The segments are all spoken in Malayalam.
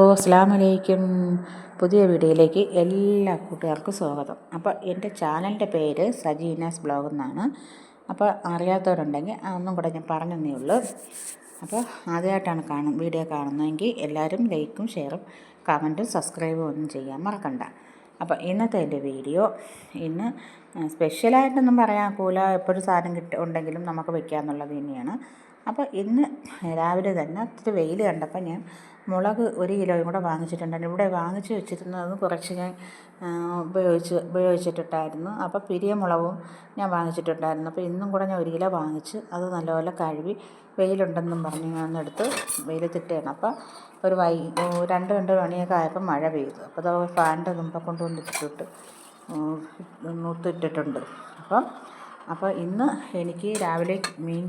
അസ്സലാമു അലൈക്കും. പുതിയ വീഡിയോയിലേക്ക് എല്ലാ കൂട്ടുകാർക്കും സ്വാഗതം. അപ്പോൾ എൻ്റെ ചാനലിൻ്റെ പേര് സജീനാസ് ബ്ലോഗ് എന്നാണ്. അപ്പോൾ അറിയാത്തവരുണ്ടെങ്കിൽ ഒന്നും കൂടെ ഞാൻ പറഞ്ഞതേ ഉള്ളൂ. അപ്പോൾ ആദ്യമായിട്ടാണ് വീഡിയോ കാണുന്നതെങ്കിൽ എല്ലാവരും ലൈക്കും ഷെയറും കമൻറ്റും സബ്സ്ക്രൈബും ഒന്നും ചെയ്യാൻ മറക്കണ്ട. അപ്പോൾ ഇന്നത്തെ എൻ്റെ വീഡിയോ ഇന്ന് സ്പെഷ്യലായിട്ടൊന്നും പറയാൻ കൂല, എപ്പോഴും സാധനം ഉണ്ടെങ്കിലും നമുക്ക് വയ്ക്കാമെന്നുള്ളത് തന്നെയാണ്. അപ്പോൾ ഇന്ന് രാവിലെ തന്നെ ഇത്തിരി വെയിൽ കണ്ടപ്പോൾ ഞാൻ മുളക് 1 കിലോയും കൂടെ വാങ്ങിച്ചിട്ടുണ്ടായിരുന്നു. ഇവിടെ വാങ്ങിച്ച് വെച്ചിരുന്നത് കുറച്ച് ഞാൻ ഉപയോഗിച്ചിട്ടുണ്ടായിരുന്നു. അപ്പോൾ പിരിയ മുളകും ഞാൻ വാങ്ങിച്ചിട്ടുണ്ടായിരുന്നു. അപ്പോൾ ഇന്നും കൂടെ ഞാൻ 1 കിലോ വാങ്ങിച്ച് അത് നല്ലപോലെ കഴുകി വെയിലുണ്ടെന്നും പറഞ്ഞ് ഞാനെടുത്ത് വെയിലത്തിട്ടാണ്. അപ്പോൾ ഒരു 2 മണിയൊക്കെ ആയപ്പോൾ മഴ പെയ്തു. അപ്പോൾ അത് ഫാനിൻ്റെ തുമ്പ കൊണ്ടുവന്നിട്ടിട്ട് നൂത്തിട്ടിട്ടുണ്ട്. അപ്പോൾ ഇന്ന് എനിക്ക് രാവിലെ മീൻ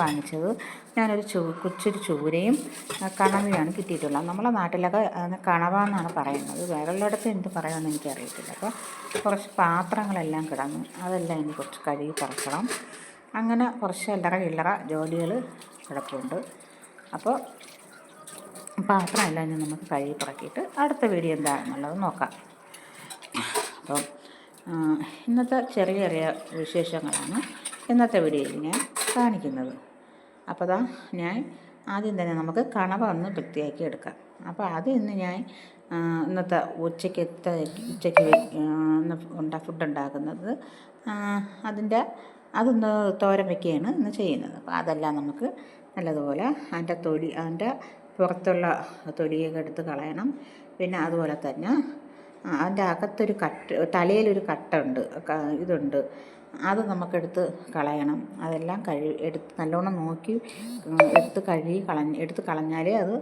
വാങ്ങിച്ചത് ഞാനൊരു കൊച്ചൊരു ചൂരയും കണവയാണ് കിട്ടിയിട്ടുള്ളത്. നമ്മളെ നാട്ടിലൊക്കെ കണവ എന്നാണ് പറയുന്നത്, വേറെയുള്ളിടത്ത് എന്ത് പറയുമെന്ന് എനിക്കറിയത്തില്ല. അപ്പോൾ കുറച്ച് പാത്രങ്ങളെല്ലാം കിടന്നു, അതെല്ലാം ഇനി കുറച്ച് കഴുകി പറക്കണം. അങ്ങനെ കുറച്ച് ചില്ലറ ജോലികൾ കിടപ്പുണ്ട്. അപ്പോൾ പാത്രമെല്ലാം ഇനി നമുക്ക് കഴുകി പറക്കിയിട്ട് അടുത്ത വീഡിയോ എന്താണെന്നുള്ളത് നോക്കാം. അപ്പോൾ ഇന്നത്തെ ചെറിയ വിശേഷങ്ങളാണ് ഇന്നത്തെ വീഡിയോയിൽ ഞാൻ കാണിക്കുന്നത്. അപ്പോൾ ഞാൻ ആദ്യം തന്നെ നമുക്ക് കണവ ഒന്ന് വൃത്തിയാക്കി എടുക്കാം. അപ്പോൾ അത് ഇന്ന് ഞാൻ ഇന്നത്തെ ഉച്ചയ്ക്ക് ഫുഡ് ഉണ്ടാക്കുന്നത് അതൊന്ന് തോരൻ വയ്ക്കുകയാണ് ഇന്ന് ചെയ്യുന്നത്. അപ്പോൾ അതെല്ലാം നമുക്ക് നല്ലതുപോലെ അതിൻ്റെ പുറത്തുള്ള തൊലിയൊക്കെ എടുത്ത് കളയണം. പിന്നെ അതുപോലെ തന്നെ അതിൻ്റെ അകത്തൊരു തലയിലൊരു ഇതുണ്ട്, അത് നമുക്കെടുത്ത് കളയണം. അതെല്ലാം നല്ലോണം നോക്കി എടുത്ത് കളഞ്ഞാലേ അത്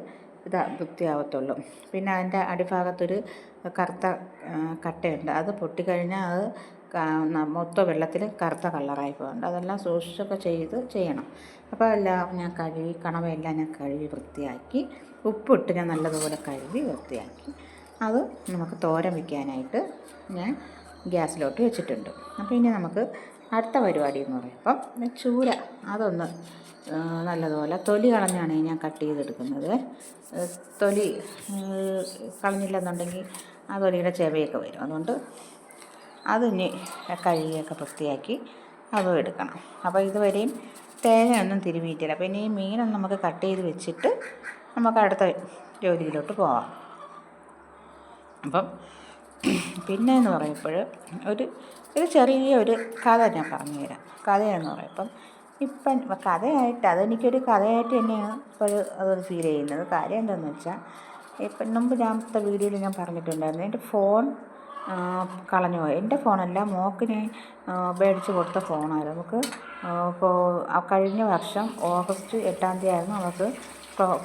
വൃത്തിയാവത്തുള്ളൂ. പിന്നെ അതിൻ്റെ അടിഭാഗത്തൊരു കറുത്ത കട്ടയുണ്ട്, അത് പൊട്ടിക്കഴിഞ്ഞാൽ അത് മൊത്തം വെള്ളത്തിൽ കറുത്ത കളറായി പോകുന്നുണ്ട്. അതെല്ലാം സൂക്ഷിച്ചൊക്കെ ചെയ്യണം. അപ്പോൾ എല്ലാം ഞാൻ കണവയെല്ലാം ഞാൻ കഴുകി വൃത്തിയാക്കി ഉപ്പിട്ട് ഞാൻ നല്ലതുപോലെ കഴുകി വൃത്തിയാക്കി അത് നമുക്ക് തോരൻ വയ്ക്കാനായിട്ട് ഞാൻ ഗ്യാസിലോട്ട് വെച്ചിട്ടുണ്ട്. അപ്പോൾ ഇനി നമുക്ക് അടുത്ത പരിപാടി എന്ന് പറയുമ്പം ചൂര അതൊന്ന് നല്ലതുപോലെ തൊലി കളഞ്ഞാണ് ഞാൻ കട്ട് ചെയ്തെടുക്കുന്നത്. തൊലി കളഞ്ഞില്ലെന്നുണ്ടെങ്കിൽ ആ തൊലിയുടെ ചെവയൊക്കെ വരും. അതുകൊണ്ട് അതിനി കഴുകിയൊക്കെ വൃത്തിയാക്കി അതും എടുക്കണം. അപ്പോൾ ഇതുവരെയും തേങ്ങയൊന്നും തിരുമിയിട്ടില്ല. അപ്പോൾ ഇനി ഈ മീനൊന്നും നമുക്ക് കട്ട് ചെയ്ത് വെച്ചിട്ട് നമുക്ക് അടുത്ത ജോലിയിലോട്ട് പോവാം. അപ്പം പിന്നെ എന്ന് പറയുമ്പോൾ ഒരു ചെറിയൊരു കഥ ഞാൻ പറഞ്ഞുതരാം. കഥയെന്ന് പറയുമ്പം ഇപ്പം അതെനിക്കൊരു കഥയായിട്ട് തന്നെയാണ് ഇപ്പോൾ അതൊരു ഫീൽ ചെയ്യുന്നത്. കാര്യം എന്താണെന്ന് വെച്ചാൽ ഇപ്പം മുമ്പ് ഞാനത്തെ വീഡിയോയിൽ ഞാൻ പറഞ്ഞിട്ടുണ്ടായിരുന്നു, എൻ്റെ ഫോൺ കളഞ്ഞു പോയി. എൻ്റെ ഫോണല്ല, മോൾക്ക് ഞാൻ മേടിച്ച് കൊടുത്ത ഫോണായിരുന്നു. നമുക്ക് കഴിഞ്ഞ വർഷം ഓഗസ്റ്റ് 8-ാം തീയതി ആയിരുന്നു അവൾക്ക്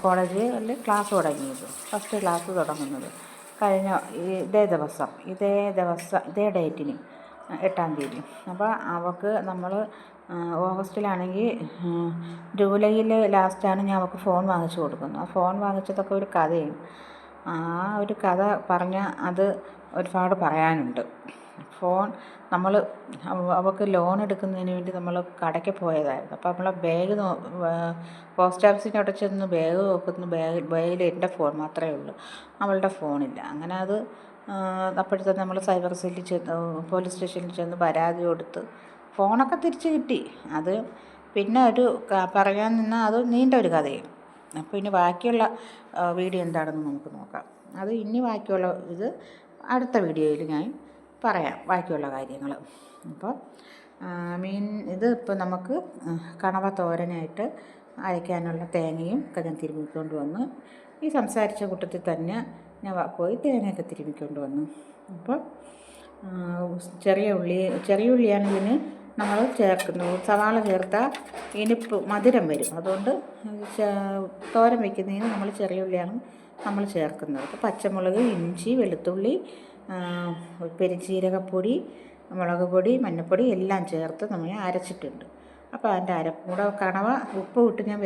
കോളേജിൽ ക്ലാസ് തുടങ്ങിയത്, ഫസ്റ്റ് ക്ലാസ് തുടങ്ങുന്നത്. കഴിഞ്ഞ ഇതേ ഡേറ്റിന് 8-ാം തീയതി. അപ്പോൾ അവൾക്ക് നമ്മൾ ഓഗസ്റ്റിലാണെങ്കിൽ ജൂലൈയിൽ ലാസ്റ്റാണ് ഞാൻ അവൾക്ക് ഫോൺ വാങ്ങിച്ചു കൊടുക്കുന്നത്. ആ ഫോൺ വാങ്ങിച്ചതൊക്കെ ഒരു കഥയാണ്. ആ ഒരു കഥ പറഞ്ഞാൽ അത് ഒരുപാട് പറയാനുണ്ട്. ഫോൺ അവൾക്ക് ലോൺ എടുക്കുന്നതിന് വേണ്ടി നമ്മൾ കടയ്ക്ക് പോയതായിരുന്നു. അപ്പോൾ നമ്മളെ ബാഗ് പോസ്റ്റ് ഓഫീസിൻ്റെ അവിടെ ചെന്ന് ബാഗ് നോക്കുന്നു, ബാഗിൽ എൻ്റെ ഫോൺ മാത്രമേ ഉള്ളൂ, അവളുടെ ഫോണില്ല. അങ്ങനെ അത് അപ്പോഴത്തേക്കും നമ്മൾ സൈബർ സെല്ലിൽ പോലീസ് സ്റ്റേഷനിൽ ചെന്ന് പരാതി കൊടുത്ത് ഫോണൊക്കെ തിരിച്ച് കിട്ടി. അത് പിന്നെ പറയാൻ നിന്നാൽ അത് നീണ്ട ഒരു കഥയാണ്. അപ്പോൾ ഇനി ബാക്കിയുള്ള വീഡിയോ എന്താണെന്ന് നമുക്ക് നോക്കാം. അത് ഇനി ബാക്കിയുള്ള ഇത് അടുത്ത വീഡിയോയിൽ ഞാൻ പറയാം, ബാക്കിയുള്ള കാര്യങ്ങൾ. അപ്പോൾ ഇപ്പോൾ നമുക്ക് കണവ തോരനായിട്ട് അരയ്ക്കാനുള്ള തേങ്ങയും ഒക്കെ ഞാൻ തിരുമ്മിക്കൊണ്ട് വന്ന് ഈ സംസാരിച്ച കൂട്ടത്തിൽ തന്നെ ഞാൻ പോയി തേങ്ങയൊക്കെ തിരുമ്മിക്കൊണ്ട് വന്നു. അപ്പോൾ ചെറിയ ഉള്ളിയാണ് ഇതിന് നമ്മൾ ചേർക്കുന്നത്. സവാള ചേർത്താൽ മധുരം വരും. അതുകൊണ്ട് തോരൻ വയ്ക്കുന്നതിന് നമ്മൾ ചെറിയ ഉള്ളിയാണ് നമ്മൾ ചേർക്കുന്നത്. അപ്പോൾ പച്ചമുളക്, ഇഞ്ചി, വെളുത്തുള്ളി, പെരുംജീരകപ്പൊടി, മുളക് പൊടി, മഞ്ഞൾപ്പൊടി എല്ലാം ചേർത്ത് നമ്മൾ അരച്ചിട്ടുണ്ട്. അപ്പോൾ അതിൻ്റെ അരപ്പൂടെ കണവ ഉപ്പ് ഇട്ട് ഞാൻ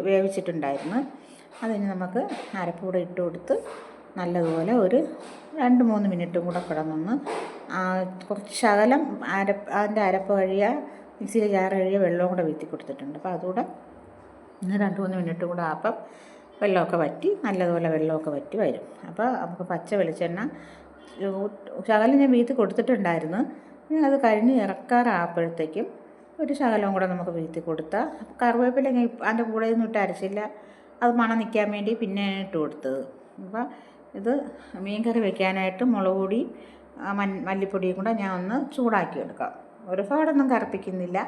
വേവിച്ചിട്ടുണ്ടായിരുന്നു. അതിന് നമുക്ക് അരപ്പൂടെ ഇട്ട് കൊടുത്ത് നല്ലതുപോലെ ഒരു 2-3 മിനിറ്റും കൂടെ കിടന്നൊന്ന് കുറച്ച് ശകലം അതിൻ്റെ അരപ്പ് മിക്സിയിൽ ജാർ വെള്ളവും കൂടെ വീഴ്ത്തി കൊടുത്തിട്ടുണ്ട്. അപ്പോൾ അതുകൂടെ 2-3 മിനിറ്റും കൂടെ ആപ്പം വെള്ളമൊക്കെ വറ്റി നല്ലതുപോലെ വെള്ളമൊക്കെ വറ്റി വരും. അപ്പോൾ നമുക്ക് പച്ച വെളിച്ചെണ്ണ ശകലം ഞാൻ വീട്ടിൽ കൊടുത്തിട്ടുണ്ടായിരുന്നു. ഇനി അത് കഴിഞ്ഞ് ഇറക്കാറായപ്പോഴത്തേക്കും ഒരു ശകലവും കൂടെ നമുക്ക് വീട്ടിൽ കൊടുത്താൽ കറിവേപ്പില ഞാൻ അതിൻ്റെ കൂടെ ഒന്നും ഇട്ട് അരച്ചില്ല, അത് മണം നിൽക്കാൻ വേണ്ടി പിന്നെ ഇട്ട് കൊടുത്തത്. അപ്പോൾ ഇത് മീൻ കറി വെക്കാനായിട്ട് മുളക് പൊടി മല്ലിപ്പൊടിയും കൂടെ ഞാൻ ഒന്ന് ചൂടാക്കി എടുക്കാം. ഒരുപാടൊന്നും കറുപ്പിക്കുന്നില്ല,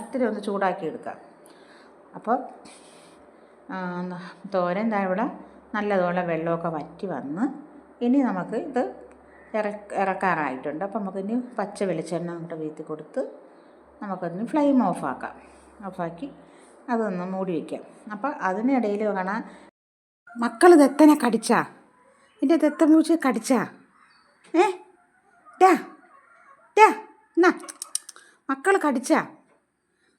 ഇത്തിരി ഒന്ന് ചൂടാക്കി എടുക്കാം. അപ്പോൾ തോരൻ ഇവിടെ നല്ലതുപോലെ വെള്ളമൊക്കെ വറ്റി വന്ന് ഇനി നമുക്ക് ഇത് ഇറക്കാറായിട്ടുണ്ട്. അപ്പോൾ നമുക്കിനി പച്ച വെളിച്ചെണ്ണ അങ്ങോട്ട് വീട്ടിൽ കൊടുത്ത് നമുക്കൊന്ന് ഫ്ലെയിം ഓഫാക്കി അതൊന്ന് മൂടി വയ്ക്കാം. അപ്പോൾ അതിനിടയിൽ കാണാൻ മക്കൾ ദത്തനെ കടിച്ചാ, എൻ്റെ ദത്തൻ പൂച്ച കടിച്ചാ. എന്നാ മക്കൾ കടിച്ചാ,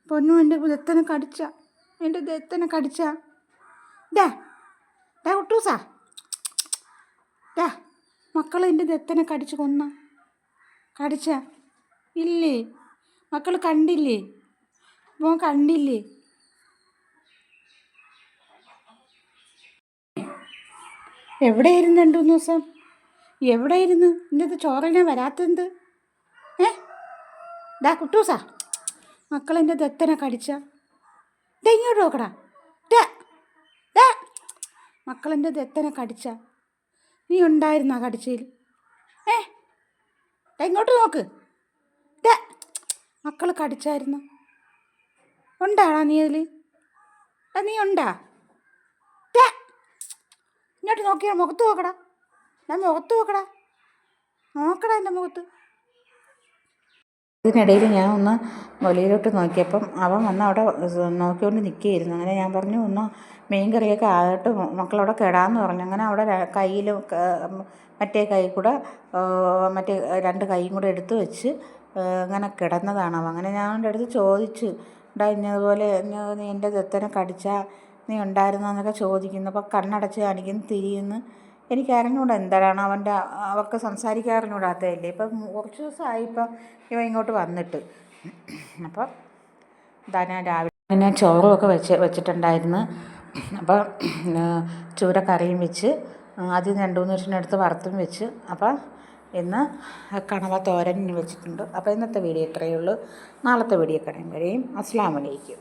പൊന്നു എൻ്റെ ദത്തനെ കടിച്ചാ, എൻ്റെ ദത്തനെ കടിച്ചാ. കുട്ടൂസാ, മക്കൾ എൻ്റെ ദത്തനെ കടിച്ച് കടിച്ചാ ഇല്ലേ? മക്കൾ കണ്ടില്ലേ? മോൻ കണ്ടില്ലേ? എവിടെയായിരുന്നു 2-3 ദിവസം? എവിടെയായിരുന്നു? എൻ്റെ ചോറിനെ വരാത്തെന്ത്? കുട്ടൂസാ, മക്കളെൻ്റെ ദത്തനെ കടിച്ച. ഇങ്ങോട്ട് നോക്കടാ. മക്കളെൻ്റെ ദത്തനെ കടിച്ച. നീ ഉണ്ടായിരുന്നാ കടിച്ചതിൽ? ഇങ്ങോട്ട് നോക്ക്. മക്കൾ കടിച്ചായിരുന്നു. ഉണ്ടാടാ നീ അതിൽ? നീ ഉണ്ടാ? ഇങ്ങോട്ട് നോക്കിയാ മുഖത്ത് നോക്കടാ. നോക്കടാ എൻ്റെ മുഖത്ത്. ഇതിനിടയിൽ ഞാൻ ഒന്ന് വെളിയിലോട്ട് നോക്കിയപ്പം അവൻ വന്ന് അവിടെ നോക്കിക്കൊണ്ട് നിൽക്കുകയായിരുന്നു. അങ്ങനെ ഞാൻ പറഞ്ഞു ഒന്ന് മീൻ കറിയൊക്കെ ആയിട്ട് മക്കളവിടെ കിടാമെന്ന് പറഞ്ഞു. അങ്ങനെ അവിടെ കയ്യിൽ മറ്റേ കൈ കൂടെ മറ്റേ 2 കൈയും കൂടെ എടുത്ത് വെച്ച് അങ്ങനെ കിടന്നതാണ് അവൻ. അങ്ങനെ ഞാൻ അവൻ്റെ അടുത്ത് ചോദിച്ചു, ഇന്നതുപോലെ നീ എൻ്റെ ദത്തനെ കടിച്ചാൽ നീ ഉണ്ടായിരുന്നോ എന്നൊക്കെ ചോദിക്കുന്നു. അപ്പോൾ കണ്ണടച്ച് കാണിക്കുന്നു, തിരിയുന്നു. എനിക്ക് അറിഞ്ഞൂടാ എന്താണ് അവർക്ക് സംസാരിക്കാൻ അറിഞ്ഞൂടാത്തതല്ലേ. ഇപ്പം കുറച്ച് ദിവസമായി ഇപ്പം ഇവ ഇങ്ങോട്ട് വന്നിട്ട്. അപ്പം ഞാൻ രാവിലെ ചോറുമൊക്കെ വെച്ചിട്ടുണ്ടായിരുന്നു. അപ്പം ചൂരക്കറിയും വെച്ച് ആദ്യം 2-3 ദിവസത്തിനടുത്ത് വറുത്തും വെച്ച്. അപ്പം ഇന്ന് കണവ തോരൻ വെച്ചിട്ടുണ്ട്. അപ്പോൾ ഇന്നത്തെ വീഡിയോ ഇത്രയേ ഉള്ളൂ. നാളത്തെ വീഡിയോ കാണും വരെയും അസ്സലാമു അലൈക്കും.